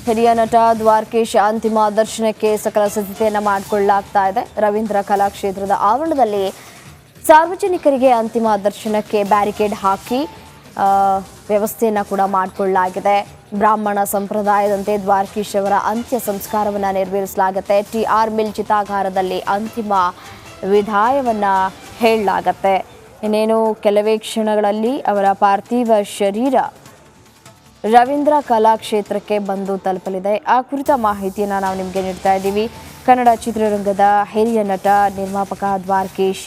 ಹಿರಿಯ ನಟ ದ್ವಾರಕೀಶ್ ಅಂತಿಮ ದರ್ಶನಕ್ಕೆ ಸಕಲ ಸಿದ್ಧತೆಯನ್ನು ಮಾಡಿಕೊಳ್ಳಲಾಗ್ತಾ ಇದೆ. ರವೀಂದ್ರ ಕಲಾಕ್ಷೇತ್ರದ ಆವರಣದಲ್ಲಿ ಸಾರ್ವಜನಿಕರಿಗೆ ಅಂತಿಮ ದರ್ಶನಕ್ಕೆ ಬ್ಯಾರಿಕೇಡ್ ಹಾಕಿ ವ್ಯವಸ್ಥೆಯನ್ನು ಕೂಡ ಮಾಡಿಕೊಳ್ಳಲಾಗಿದೆ. ಬ್ರಾಹ್ಮಣ ಸಂಪ್ರದಾಯದಂತೆ ದ್ವಾರಕೀಶ್ ಅವರ ಅಂತ್ಯ ಸಂಸ್ಕಾರವನ್ನು ನೆರವೇರಿಸಲಾಗುತ್ತೆ. TR ಮಿಲ್ ಚಿತಾಗಾರದಲ್ಲಿ ಅಂತಿಮ ವಿದಾಯವನ್ನು ಹೇಳಲಾಗತ್ತೆ. ಇನ್ನೇನು ಕೆಲವೇ ಕ್ಷಣಗಳಲ್ಲಿ ಅವರ ಪಾರ್ಥಿವ ಶರೀರ ರವೀಂದ್ರ ಕಲಾಕ್ಷೇತ್ರಕ್ಕೆ ಬಂದು ತಲುಪಲಿದೆ. ಆ ಕುರಿತ ಮಾಹಿತಿಯನ್ನು ನಾವು ನಿಮಗೆ ನೀಡ್ತಾ ಇದ್ದೀವಿ. ಕನ್ನಡ ಚಿತ್ರರಂಗದ ಹಿರಿಯ ನಟ ನಿರ್ಮಾಪಕ ದ್ವಾರಕೀಶ್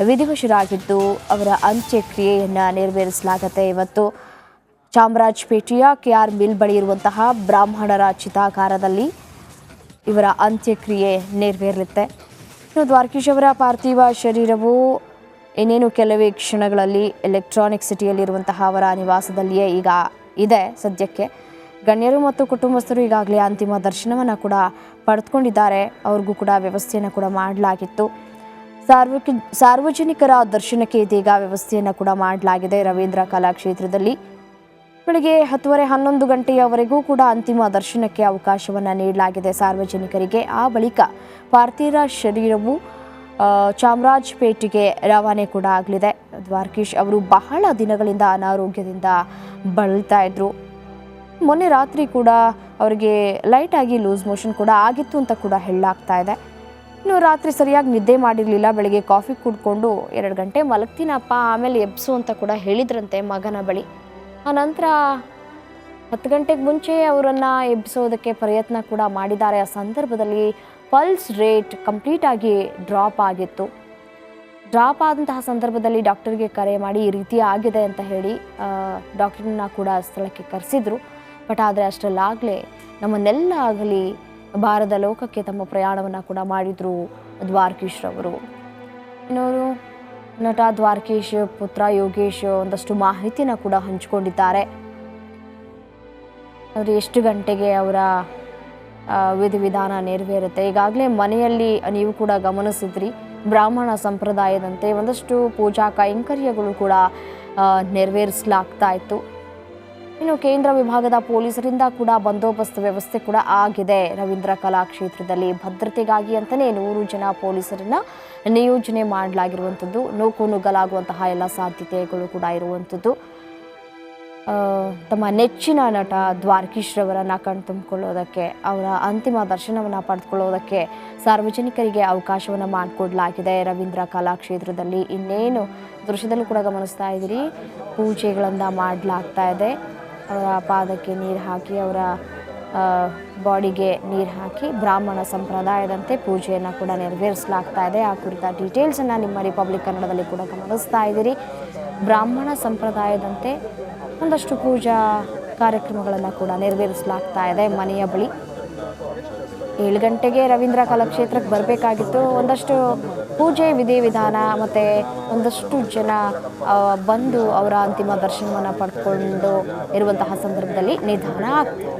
ವಿಧಿವಶರಾಗಿದ್ದು ಅವರ ಅಂತ್ಯಕ್ರಿಯೆಯನ್ನು ನೆರವೇರಿಸಲಾಗುತ್ತೆ. ಇವತ್ತು ಚಾಮರಾಜಪೇಟೆಯ KR ಮಿಲ್ ಬಳಿ ಇರುವಂತಹ ಬ್ರಾಹ್ಮಣರ ಚಿತಾಗಾರದಲ್ಲಿ ಇವರ ಅಂತ್ಯಕ್ರಿಯೆ ನೆರವೇರಲಿದೆ. ಇನ್ನು ದ್ವಾರಕೀಶ್ ಅವರ ಪಾರ್ಥಿವ ಶರೀರವು ಇನ್ನೇನು ಕೆಲವೇ ಕ್ಷಣಗಳಲ್ಲಿ ಎಲೆಕ್ಟ್ರಾನಿಕ್ ಸಿಟಿಯಲ್ಲಿರುವಂತಹ ಅವರ ನಿವಾಸದಲ್ಲಿಯೇ ಈಗ ಇದೆ. ಸದ್ಯಕ್ಕೆ ಗಣ್ಯರು ಮತ್ತು ಕುಟುಂಬಸ್ಥರು ಈಗಾಗಲೇ ಅಂತಿಮ ದರ್ಶನವನ್ನು ಕೂಡ ಪಡೆದುಕೊಂಡಿದ್ದಾರೆ. ಅವ್ರಿಗೂ ಕೂಡ ವ್ಯವಸ್ಥೆಯನ್ನು ಕೂಡ ಮಾಡಲಾಗಿತ್ತು. ಸಾರ್ವಜನಿಕರ ದರ್ಶನಕ್ಕೆ ಇದೀಗ ವ್ಯವಸ್ಥೆಯನ್ನು ಕೂಡ ಮಾಡಲಾಗಿದೆ. ರವೀಂದ್ರ ಕಲಾಕ್ಷೇತ್ರದಲ್ಲಿ ಬೆಳಗ್ಗೆ 10:30-11 ಗಂಟೆಯವರೆಗೂ ಕೂಡ ಅಂತಿಮ ದರ್ಶನಕ್ಕೆ ಅವಕಾಶವನ್ನು ನೀಡಲಾಗಿದೆ ಸಾರ್ವಜನಿಕರಿಗೆ. ಆ ಬಳಿಕ ಪಾರ್ಥಿವ ಶರೀರವು ಚಾಮರಾಜಪೇಟೆಗೆ ರವಾನೆ ಕೂಡ ಆಗಲಿದೆ. ದ್ವಾರಕೀಶ್ ಅವರು ಬಹಳ ದಿನಗಳಿಂದ ಅನಾರೋಗ್ಯದಿಂದ ಬಳಲ್ತಾ ಇದ್ರು. ಮೊನ್ನೆ ರಾತ್ರಿ ಕೂಡ ಅವರಿಗೆ ಲೈಟಾಗಿ ಲೂಸ್ ಮೋಷನ್ ಕೂಡ ಆಗಿತ್ತು ಅಂತ ಕೂಡ ಹೇಳಲಾಗ್ತಾ ಇದೆ. ಇನ್ನು ರಾತ್ರಿ ಸರಿಯಾಗಿ ನಿದ್ದೆ ಮಾಡಿರಲಿಲ್ಲ. ಬೆಳಗ್ಗೆ ಕಾಫಿ ಕುಡ್ಕೊಂಡು 2 ಗಂಟೆ ಮಲಗ್ತೀನಪ್ಪ ಆಮೇಲೆ ಎಬ್ಸು ಅಂತ ಕೂಡ ಹೇಳಿದ್ರಂತೆ ಮಗನ ಬಳಿ. ಆನಂತರ 10 ಗಂಟೆಗೆ ಮುಂಚೆ ಅವರನ್ನು ಎಬ್ಬಿಸೋದಕ್ಕೆ ಪ್ರಯತ್ನ ಕೂಡ ಮಾಡಿದ್ದಾರೆ. ಆ ಸಂದರ್ಭದಲ್ಲಿ ಪಲ್ಸ್ ರೇಟ್ ಕಂಪ್ಲೀಟಾಗಿ ಡ್ರಾಪ್ ಆಗಿತ್ತು. ಡ್ರಾಪ್ ಆದಂತಹ ಸಂದರ್ಭದಲ್ಲಿ ಡಾಕ್ಟರ್ಗೆ ಕರೆ ಮಾಡಿ ಈ ರೀತಿ ಆಗಿದೆ ಅಂತ ಹೇಳಿ ಡಾಕ್ಟರ್ನ ಕೂಡ ಸ್ಥಳಕ್ಕೆ ಕರೆಸಿದ್ರು. ಬಟ್ ಆದರೆ ಅಷ್ಟರಲ್ಲಾಗಲೇ ನಮ್ಮನ್ನೆಲ್ಲ ಆಗಲಿ ಭಾರತ ಲೋಕಕ್ಕೆ ತಮ್ಮ ಪ್ರಯಾಣವನ್ನು ಕೂಡ ಮಾಡಿದರು ದ್ವಾರಕೀಶ್ ಅವರು. ಇನ್ನವರು ನಟ ದ್ವಾರಕೀಶ್ ಪುತ್ರ ಯೋಗೇಶ್ ಒಂದಷ್ಟು ಮಾಹಿತಿನ ಕೂಡ ಹಂಚಿಕೊಂಡಿದ್ದಾರೆ. ಅವರು ಎಷ್ಟು ಗಂಟೆಗೆ ಅವರ ವಿಧಿವಿಧಾನ ನೆರವೇರುತ್ತೆ. ಈಗಾಗಲೇ ಮನೆಯಲ್ಲಿ ನೀವು ಕೂಡ ಗಮನಿಸಿದ್ರಿ, ಬ್ರಾಹ್ಮಣ ಸಂಪ್ರದಾಯದಂತೆ ಒಂದಷ್ಟು ಪೂಜಾ ಕೈಂಕರ್ಯಗಳು ಕೂಡ ನೆರವೇರಿಸಲಾಗ್ತಾ ಇತ್ತು. ಇನ್ನು ಕೇಂದ್ರ ವಿಭಾಗದ ಪೊಲೀಸರಿಂದ ಕೂಡ ಬಂದೋಬಸ್ತ್ ವ್ಯವಸ್ಥೆ ಕೂಡ ಆಗಿದೆ. ರವೀಂದ್ರ ಕಲಾಕ್ಷೇತ್ರದಲ್ಲಿ ಭದ್ರತೆಗಾಗಿ ಅಂತಲೇ 100 ಜನ ಪೊಲೀಸರನ್ನು ನಿಯೋಜನೆ ಮಾಡಲಾಗಿರುವಂಥದ್ದು. ನೂಕುನುಗ್ಗಲಾಗುವಂತಹ ಎಲ್ಲ ಸಾಧ್ಯತೆಗಳು ಕೂಡ ಇರುವಂಥದ್ದು. ತಮ್ಮ ನೆಚ್ಚಿನ ನಟ ದ್ವಾರಕೀಶ್ ರವರನ್ನು ಕಣ್ತುಂಬಿಕೊಳ್ಳೋದಕ್ಕೆ, ಅವರ ಅಂತಿಮ ದರ್ಶನವನ್ನು ಪಡೆದುಕೊಳ್ಳೋದಕ್ಕೆ ಸಾರ್ವಜನಿಕರಿಗೆ ಅವಕಾಶವನ್ನು ಮಾಡಿಕೊಡಲಾಗಿದೆ ರವೀಂದ್ರ ಕಲಾಕ್ಷೇತ್ರದಲ್ಲಿ. ಇನ್ನೇನು ದೃಶ್ಯದಲ್ಲೂ ಕೂಡ ಗಮನಿಸ್ತಾ ಇದ್ದೀರಿ, ಪೂಜೆಗಳನ್ನು ಮಾಡಲಾಗ್ತಾ ಇದೆ. ಅವರ ಪಾದಕ್ಕೆ ನೀರು ಹಾಕಿ, ಅವರ ಬಾಡಿಗೆ ನೀರು ಹಾಕಿ ಬ್ರಾಹ್ಮಣ ಸಂಪ್ರದಾಯದಂತೆ ಪೂಜೆಯನ್ನು ಕೂಡ ನೆರವೇರಿಸಲಾಗ್ತಾ ಇದೆ. ಆ ಕುರಿತ ಡೀಟೇಲ್ಸನ್ನು ನಿಮ್ಮ ರಿಪಬ್ಲಿಕ್ ಕನ್ನಡದಲ್ಲಿ ಕೂಡ ಗಮನಿಸ್ತಾ ಇದ್ದೀರಿ. ಬ್ರಾಹ್ಮಣ ಸಂಪ್ರದಾಯದಂತೆ ಒಂದಷ್ಟು ಪೂಜಾ ಕಾರ್ಯಕ್ರಮಗಳನ್ನು ಕೂಡ ನೆರವೇರಿಸಲಾಗ್ತಾ ಇದೆ. ಮನೆಯ ಬಳಿ 7 ಗಂಟೆಗೆ ರವೀಂದ್ರ ಕಲಾಕ್ಷೇತ್ರಕ್ಕೆ ಬರಬೇಕಾಗಿತ್ತು. ಒಂದಷ್ಟು ಪೂಜೆ ವಿಧಿವಿಧಾನ ಮತ್ತು ಒಂದಷ್ಟು ಜನ ಬಂದು ಅವರ ಅಂತಿಮ ದರ್ಶನವನ್ನು ಪಡೆದುಕೊಂಡು ಇರುವಂತಹ ಸಂದರ್ಭದಲ್ಲಿ ನಿಧಾನ ಆಗ್ತದೆ.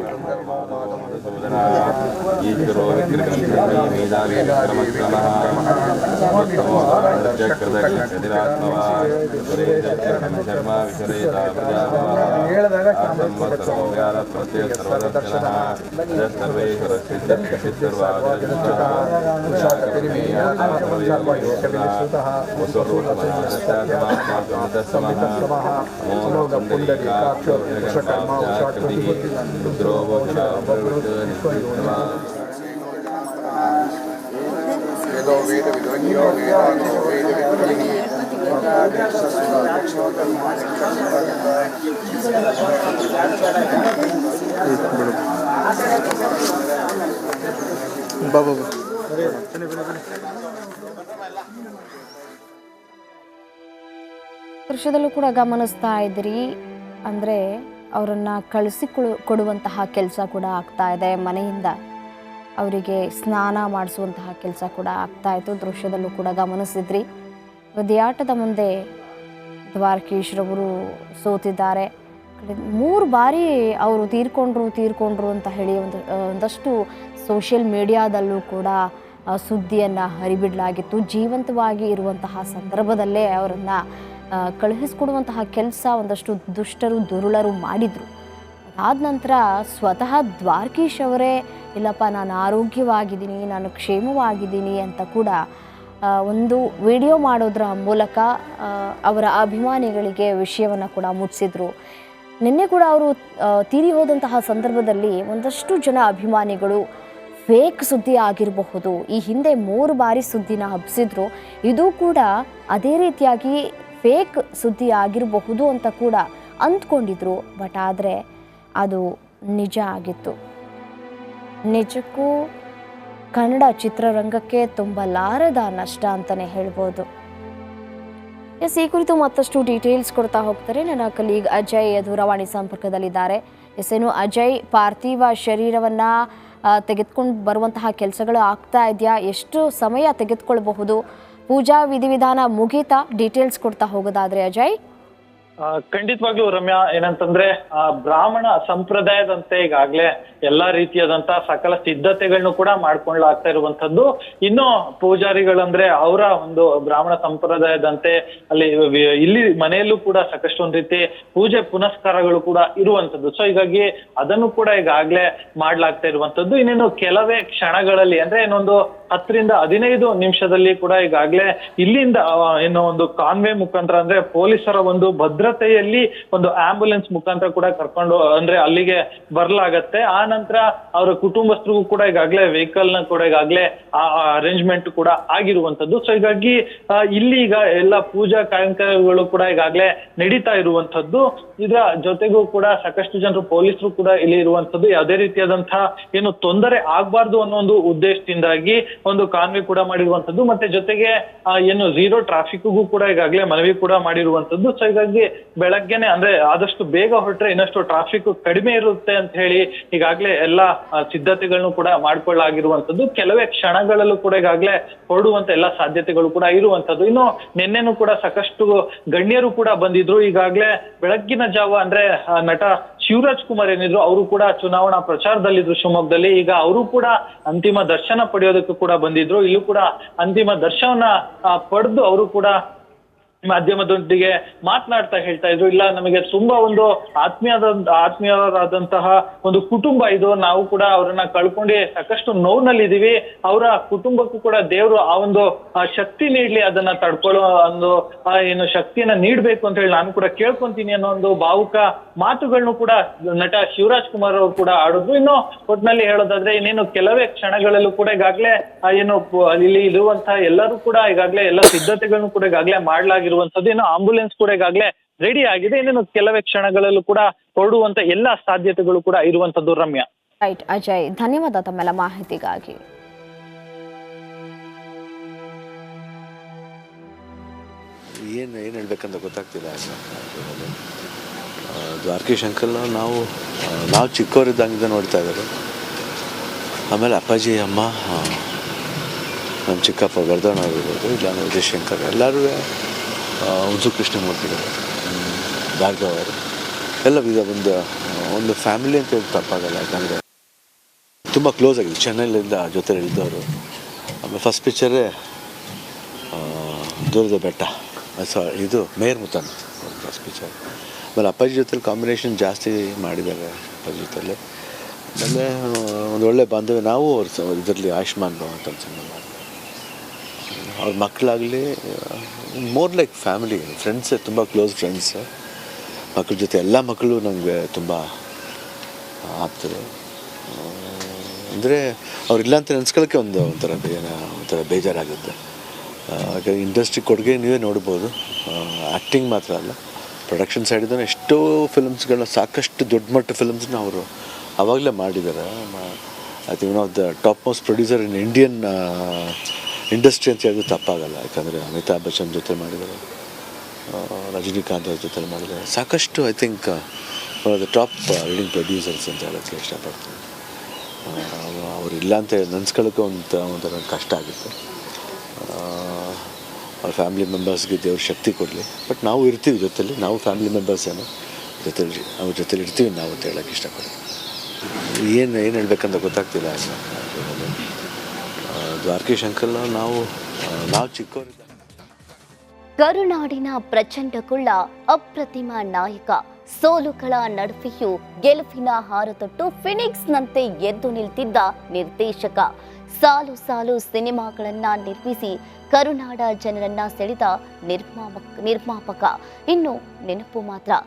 ದೃಶ್ಯದಲ್ಲೂ ಕೂಡ ಗಮನಿಸ್ತಾ ಇದ್ರಿ, ಅಂದರೆ ಅವರನ್ನು ಕೊಡುವಂತಹ ಕೆಲಸ ಕೂಡ ಆಗ್ತಾ ಇದೆ. ಮನೆಯಿಂದ ಅವರಿಗೆ ಸ್ನಾನ ಮಾಡಿಸುವಂತಹ ಕೆಲಸ ಕೂಡ ಆಗ್ತಾ ಇತ್ತು. ದೃಶ್ಯದಲ್ಲೂ ಕೂಡ ಗಮನಿಸಿದ್ರಿ. ವಿದ್ಯಾಟದ ಮುಂದೆ ದ್ವಾರಕೀಶ್ ರವರು ಸೋತಿದ್ದಾರೆ. 3 ಬಾರಿ ಅವರು ತೀರ್ಕೊಂಡ್ರು ಅಂತ ಹೇಳಿ ಒಂದಷ್ಟು ಸೋಷಿಯಲ್ ಮೀಡಿಯಾದಲ್ಲೂ ಕೂಡ ಸುದ್ದಿಯನ್ನು ಹರಿಬಿಡಲಾಗಿತ್ತು. ಜೀವಂತವಾಗಿ ಇರುವಂತಹ ಸಂದರ್ಭದಲ್ಲೇ ಅವರನ್ನು ಕಳುಹಿಸಿಕೊಡುವಂತಹ ಕೆಲಸ ಒಂದಷ್ಟು ದುಷ್ಟರು ದುರುಳರು ಮಾಡಿದರು. ಆದ ನಂತರ ಸ್ವತಃ ದ್ವಾರಕೀಶ್ ಅವರೇ ಇಲ್ಲಪ್ಪ ನಾನು ಆರೋಗ್ಯವಾಗಿದ್ದೀನಿ, ನಾನು ಕ್ಷೇಮವಾಗಿದ್ದೀನಿ ಅಂತ ಕೂಡ ಒಂದು ವಿಡಿಯೋ ಮಾಡೋದ್ರ ಮೂಲಕ ಅವರ ಅಭಿಮಾನಿಗಳಿಗೆ ವಿಷಯವನ್ನು ಕೂಡ ಮುಟ್ಟಿಸಿದ್ರು. ನಿನ್ನೆ ಕೂಡ ಅವರು ತೀರಿ ಹೋದಂತಹ ಸಂದರ್ಭದಲ್ಲಿ ಒಂದಷ್ಟು ಜನ ಅಭಿಮಾನಿಗಳು ಫೇಕ್ ಸುದ್ದಿ ಆಗಿರಬಹುದು, ಈ ಹಿಂದೆ 3 ಬಾರಿ ಸುದ್ದಿನ ಹಬ್ಬಿಸಿದ್ರು, ಇದು ಕೂಡ ಅದೇ ರೀತಿಯಾಗಿ ಫೇಕ್ ಸುದ್ದಿ ಆಗಿರಬಹುದು ಅಂತ ಕೂಡ ಅಂದ್ಕೊಂಡಿದ್ರು. ಬಟ್ ಆದರೆ ಅದು ನಿಜ ಆಗಿತ್ತು. ನಿಜಕ್ಕೂ ಕನ್ನಡ ಚಿತ್ರರಂಗಕ್ಕೆ ತುಂಬಲಾರದ ನಷ್ಟ ಅಂತಲೇ ಹೇಳ್ಬೋದು. ಎಸ್, ಈ ಕುರಿತು ಮತ್ತಷ್ಟು ಡೀಟೇಲ್ಸ್ ಕೊಡ್ತಾ ಹೋಗ್ತಾರೆ ನನ್ನ ಕಲೀಗ್ ಅಜಯ್ ದೂರವಾಣಿ ಸಂಪರ್ಕದಲ್ಲಿದ್ದಾರೆ. ಎಸ್, ಏನು ಅಜಯ್, ಪಾರ್ಥಿವ ಶರೀರವನ್ನು ತೆಗೆದುಕೊಂಡು ಬರುವಂತಹ ಕೆಲಸಗಳು ಆಗ್ತಾ ಇದೆಯಾ? ಎಷ್ಟು ಸಮಯ ತೆಗೆದುಕೊಳ್ಬಹುದು? ಪೂಜಾ ವಿಧಿವಿಧಾನ ಮುಗೀತಾ? ಡೀಟೇಲ್ಸ್ ಕೊಡ್ತಾ ಹೋಗೋದಾದ್ರೆ ಅಜಯ್. ಖಂಡಿತವಾಗ್ಲೂ ರಮ್ಯಾ, ಏನಂತಂದ್ರೆ ಬ್ರಾಹ್ಮಣ ಸಂಪ್ರದಾಯದಂತೆ ಈಗಾಗ್ಲೇ ಎಲ್ಲಾ ರೀತಿಯಾದಂತ ಸಕಲ ಸಿದ್ಧತೆಗಳನ್ನು ಕೂಡ ಮಾಡ್ಕೊಳ್ಳಾಗ್ತಾ ಇರುವಂತದ್ದು. ಇನ್ನು ಪೂಜಾರಿಗಳಂದ್ರೆ ಅವರ ಒಂದು ಬ್ರಾಹ್ಮಣ ಸಂಪ್ರದಾಯದಂತೆ ಇಲ್ಲಿ ಮನೆಯಲ್ಲೂ ಕೂಡ ಸಾಕಷ್ಟು ಒಂದ್ ರೀತಿ ಪೂಜೆ ಪುನಸ್ಕಾರಗಳು ಕೂಡ ಇರುವಂತದ್ದು. ಸೊ ಹೀಗಾಗಿ ಅದನ್ನು ಕೂಡ ಈಗಾಗ್ಲೇ ಮಾಡ್ಲಾಗ್ತಾ ಇರುವಂತದ್ದು. ಇನ್ನೇನು ಕೆಲವೇ ಕ್ಷಣಗಳಲ್ಲಿ ಅಂದ್ರೆ ಇನ್ನೊಂದು 10 ರಿಂದ 15 ನಿಮಿಷದಲ್ಲಿ ಕೂಡ ಈಗಾಗ್ಲೇ ಇಲ್ಲಿಂದ ಏನೋ ಒಂದು ಕಾನ್ವೆ ಮುಖಾಂತರ ಅಂದ್ರೆ ಪೊಲೀಸರ ಒಂದು ಭದ್ರತೆಯಲ್ಲಿ ಒಂದು ಆಂಬ್ಯುಲೆನ್ಸ್ ಮುಖಾಂತರ ಕೂಡ ಕರ್ಕೊಂಡು ಅಂದ್ರೆ ಅಲ್ಲಿಗೆ ಬರ್ಲಾಗತ್ತೆ. ಆ ನಂತರ ಅವರ ಕುಟುಂಬಸ್ಥರಿಗೂ ಕೂಡ ಈಗಾಗ್ಲೇ ವೆಹಿಕಲ್ ನ ಕೂಡ ಈಗಾಗ್ಲೇ ಅರೇಂಜ್ಮೆಂಟ್ ಕೂಡ ಆಗಿರುವಂತದ್ದು. ಸೊ ಹೀಗಾಗಿ ಇಲ್ಲಿ ಈಗ ಎಲ್ಲ ಪೂಜಾ ಕಾರ್ಯಕ್ರಮಗಳು ಕೂಡ ಈಗಾಗ್ಲೇ ನಡೀತಾ ಇರುವಂತದ್ದು. ಇದರ ಜೊತೆಗೂ ಕೂಡ ಸಾಕಷ್ಟು ಜನರು ಪೊಲೀಸರು ಕೂಡ ಇಲ್ಲಿ ಇರುವಂತದ್ದು. ಯಾವುದೇ ರೀತಿಯಾದಂತಹ ಏನು ತೊಂದರೆ ಆಗ್ಬಾರ್ದು ಅನ್ನೋ ಒಂದು ಉದ್ದೇಶದಿಂದಾಗಿ ಒಂದು ಕಾನ್ವೆ ಕೂಡ ಮಾಡಿರುವಂತದ್ದು. ಮತ್ತೆ ಜೊತೆಗೆ ಏನು 0 ಟ್ರಾಫಿಕ್ಗೂ ಕೂಡ ಈಗಾಗಲೇ ಮನವಿ ಕೂಡ ಮಾಡಿರುವಂತದ್ದು. ಸೊ ಹೀಗಾಗಿ ಬೆಳಗ್ಗೆನೆ ಅಂದ್ರೆ ಆದಷ್ಟು ಬೇಗ ಹೊರಟ್ರೆ ಇನ್ನಷ್ಟು ಟ್ರಾಫಿಕ್ ಕಡಿಮೆ ಇರುತ್ತೆ ಅಂತ ಹೇಳಿ ಈಗಾಗಲೇ ಎಲ್ಲಾ ಸಿದ್ಧತೆಗಳನ್ನು ಕೂಡ ಮಾಡ್ಕೊಳ್ಳಾಗಿರುವಂತದ್ದು. ಕೆಲವೇ ಕ್ಷಣಗಳಲ್ಲೂ ಕೂಡ ಈಗಾಗಲೇ ಹೊರಡುವಂತ ಎಲ್ಲಾ ಸಾಧ್ಯತೆಗಳು ಕೂಡ ಇರುವಂತದ್ದು. ಇನ್ನು ನಿನ್ನೆನೂ ಕೂಡ ಸಾಕಷ್ಟು ಗಣ್ಯರು ಕೂಡ ಬಂದಿದ್ರು. ಈಗಾಗಲೇ ಬೆಳಗ್ಗಿನ ಜಾವ ಅಂದ್ರೆ ನಟ ಶಿವರಾಜ್ ಕುಮಾರ್ ಏನಿದ್ರು ಅವರು ಕೂಡ ಚುನಾವಣಾ ಪ್ರಚಾರದಲ್ಲಿದ್ರು ಶಿವಮೊಗ್ಗದಲ್ಲಿ. ಈಗ ಅವರು ಕೂಡ ಅಂತಿಮ ದರ್ಶನ ಪಡೆಯೋದಕ್ಕೂ ಕೂಡ ಬಂದಿದ್ರು. ಇಲ್ಲೂ ಕೂಡ ಅಂತಿಮ ದರ್ಶನ ಪಡೆದು ಅವರು ಕೂಡ ಮಾಧ್ಯಮದೊಂದಿಗೆ ಮಾತನಾಡ್ತಾ ಹೇಳ್ತಾ ಇದ್ರು, ಇಲ್ಲ ನಮಗೆ ತುಂಬಾ ಒಂದು ಆತ್ಮೀಯರಾದಂತಹ ಒಂದು ಕುಟುಂಬ ಇದು, ನಾವು ಕೂಡ ಅವರನ್ನ ಕಳ್ಕೊಂಡು ಸಾಕಷ್ಟು ನೋವಿನಲ್ಲಿದ್ದೀವಿ, ಅವರ ಕುಟುಂಬಕ್ಕೂ ಕೂಡ ದೇವರು ಆ ಒಂದು ಶಕ್ತಿ ನೀಡ್ಲಿ, ಅದನ್ನ ತಡ್ಕೊಳ್ಳೋ ಒಂದು ಏನು ಶಕ್ತಿಯನ್ನ ನೀಡ್ಬೇಕು ಅಂತ ಹೇಳಿ ನಾನು ಕೂಡ ಕೇಳ್ಕೊಂತೀನಿ ಅನ್ನೋ ಒಂದು ಭಾವುಕ ಮಾತುಗಳನ್ನು ಕೂಡ ನಟ ಶಿವರಾಜ್ ಕುಮಾರ್ ಅವರು ಕೂಡ ಆಡಿದ್ರು. ಇನ್ನು ಒಟ್ಟಿನಲ್ಲಿ ಹೇಳೋದಾದ್ರೆ ಇನ್ನೇನು ಕೆಲವೇ ಕ್ಷಣಗಳಲ್ಲೂ ಕೂಡ ಈಗಾಗ್ಲೇ ಏನು ಇಲ್ಲಿ ಇರುವಂತಹ ಎಲ್ಲರೂ ಕೂಡ ಈಗಾಗ್ಲೇ ಎಲ್ಲ ಸಿದ್ಧತೆಗಳನ್ನು ಕೂಡ ಈಗಾಗ್ಲೇ ಮಾಡ್ಲಾಗಿರುವಂತದ್ದು. ಇನ್ನು ಆಂಬುಲೆನ್ಸ್ ಕೂಡ ಈಗಾಗ್ಲೇ ರೆಡಿ ಆಗಿದೆ. ಇನ್ನೇನು ಕೆಲವೇ ಕ್ಷಣಗಳಲ್ಲೂ ಕೂಡ ಹೊರಡುವಂತ ಎಲ್ಲಾ ಸಾಧ್ಯತೆಗಳು ಕೂಡ ಇರುವಂತದ್ದು. ರಮ್ಯಾ. ರೈಟ್ ಅಜಯ್, ಧನ್ಯವಾದ ತಮ್ಮೆಲ್ಲ ಮಾಹಿತಿಗಾಗಿ. ಏನು ಹೇಳ್ಬೇಕಂತ ಗೊತ್ತಾಗ್ತಿಲ್ಲ. ದ್ವಾರಕೀಶ್ ಅಂಕಲ್ನ ನಾವು ಚಿಕ್ಕವರಿದ್ದಂಗೆ ನೋಡ್ತಾ ಇದ್ದಾರೆ. ಆಮೇಲೆ ಅಪ್ಪಾಜಿ, ಅಮ್ಮ, ನಮ್ಮ ಚಿಕ್ಕಪ್ಪ ವರ್ಧನ್ ಆಗಿರ್ಬೋದು, ಇಲ್ಲ ವಿಜಯಶಂಕರ್, ಎಲ್ಲರೂ ಹುಣಸು ಕೃಷ್ಣಮೂರ್ತಿಗಳು, ಭಾರ್ಗವ ಅವರು ಎಲ್ಲ ಒಂದು ಫ್ಯಾಮಿಲಿ ಅಂತ ಹೇಳಿ ತಪ್ಪಾಗಲ್ಲ. ಯಾಕಂದರೆ ತುಂಬ ಕ್ಲೋಸ್ ಆಗಿದೆ. ಚೆನ್ನೈಲಿಂದ ಜೊತೆಲಿ ಇದ್ದವರು. ಆಮೇಲೆ ಫಸ್ಟ್ ಪಿಕ್ಚರೇ ದೂರದ ಬೆಟ್ಟ, ಇದು ಮೇಯರ್ ಮುತ್ತನ್ ಫಸ್ಟ್ ಪಿಕ್ಚರ್. ಆಮೇಲೆ ಅಪ್ಪಾಜಿ ಜೊತೆಲಿ ಕಾಂಬಿನೇಷನ್ ಜಾಸ್ತಿ ಮಾಡಿದ್ದಾರೆ ಅಪ್ಪಾಜಿ ಜೊತೆಲಿ. ಆಮೇಲೆ ಒಂದು ಒಳ್ಳೆ ಬಾಂಧವ್ಯ. ನಾವು ಅವ್ರ ಇದರಲ್ಲಿ ಆಯುಷ್ಮಾನ್ ಭವ ಅಂತ ಸಿನಿಮಾ ಮಾಡಿದೆ. ಅವ್ರ ಮಕ್ಕಳಾಗಲಿ ಮೋರ್ ಲೈಕ್ ಫ್ಯಾಮಿಲಿ, ಫ್ರೆಂಡ್ಸೇ, ತುಂಬ ಕ್ಲೋಸ್ ಫ್ರೆಂಡ್ಸ್. ಮಕ್ಕಳ ಜೊತೆ ಎಲ್ಲ ಮಕ್ಕಳು ನನಗೆ ತುಂಬ ಆಗ್ತದೆ. ಅಂದರೆ ಅವರಿಲ್ಲ ಅಂತ ನೆನೆಸ್ಕೊಳ್ಳೋಕ್ಕೆ ಒಂಥರ ಬೇಜಾರಾಗುತ್ತೆ. ಹಾಗಾಗಿ ಇಂಡಸ್ಟ್ರಿ ಕೊಡುಗೆ ನೀವೇ ನೋಡ್ಬೋದು. ಆ್ಯಕ್ಟಿಂಗ್ ಮಾತ್ರ ಅಲ್ಲ, ಪ್ರೊಡಕ್ಷನ್ ಸೈಡಿಂದ ಎಷ್ಟೋ ಫಿಲ್ಮ್ಸ್ಗಳನ್ನ, ಸಾಕಷ್ಟು ದೊಡ್ಡ ಮಟ್ಟ ಫಿಲ್ಮ್ಸ್ನ ಅವರು ಆವಾಗಲೇ ಮಾಡಿದ್ದಾರೆ. I think one of the top most producer in Indian industry ಅಂತ ಹೇಳಿದ್ರು ತಪ್ಪಾಗಲ್ಲ. ಯಾಕಂದರೆ ಅಮಿತಾಬ್ ಬಚ್ಚನ್ ಜೊತೆ ಮಾಡಿದ್ದಾರೆ, ರಜನಿಕಾಂತ್ ಅವ್ರ ಜೊತೆ ಮಾಡಿದ್ದಾರೆ. ಸಾಕಷ್ಟು I think one of the top leading producers ಅಂತ ಹೇಳೋಕ್ಕೆ ಇಷ್ಟಪಡ್ತೀನಿ. ಅವರಿಲ್ಲ ಅಂತ ನೆನೆಸ್ಕೊಳ್ಳೋಕ್ಕೆ ಒಂಥರ ಕಷ್ಟ ಆಗುತ್ತೆ. ಅವ್ರ ಫ್ಯಾಮಿಲಿ ಮೆಂಬರ್ಸ್ಗೆ ದೇವ್ರ ಶಕ್ತಿ ಕೊಡಲಿ. ಬಟ್ ನಾವು ಇರ್ತೀವಿ ಜೊತೆಲಿ, ನಾವು ಫ್ಯಾಮಿಲಿ ಮೆಂಬರ್ಸ್ ಏನೋ ಜೊತೆಲಿ ಅವ್ರ ಜೊತೆಲಿ ಇರ್ತೀವಿ ನಾವು ಅಂತ ಹೇಳೋಕ್ಕೆ ಇಷ್ಟಪಡ್ತೀನಿ. ಏನು ಹೇಳ್ಬೇಕಂತ ಗೊತ್ತಾಗ್ತಿಲ್ಲ. ದ್ವಾರಕೀಶ್ ಅಂಕಲ್ನ ನಾವು ಚಿಕ್ಕವರಿದ್ದ ಕರುನಾಡಿನ ಪ್ರಚಂಡ ಕುಳ್ಳ, ಅಪ್ರತಿಮ ನಾಯಕ, ಸೋಲುಗಳ ನಡುವೆಯೂ ಗೆಲುವಿನ ಹಾರ ತೊಟ್ಟು ಫಿನಿಕ್ಸ್ನಂತೆ ಎದ್ದು ನಿಲ್ತಿದ್ದ ನಿರ್ದೇಶಕ. ಸಾಲು ಸಾಲು ಸಿನಿಮಾಗಳನ್ನ ನಿರ್ಮಿಸಿ ಕರುನಾಡ ಜನರನ್ನ ಸೆಳೆದ ನಿರ್ಮಾಪಕ. ಇನ್ನು ನೆನಪು ಮಾತ್ರ.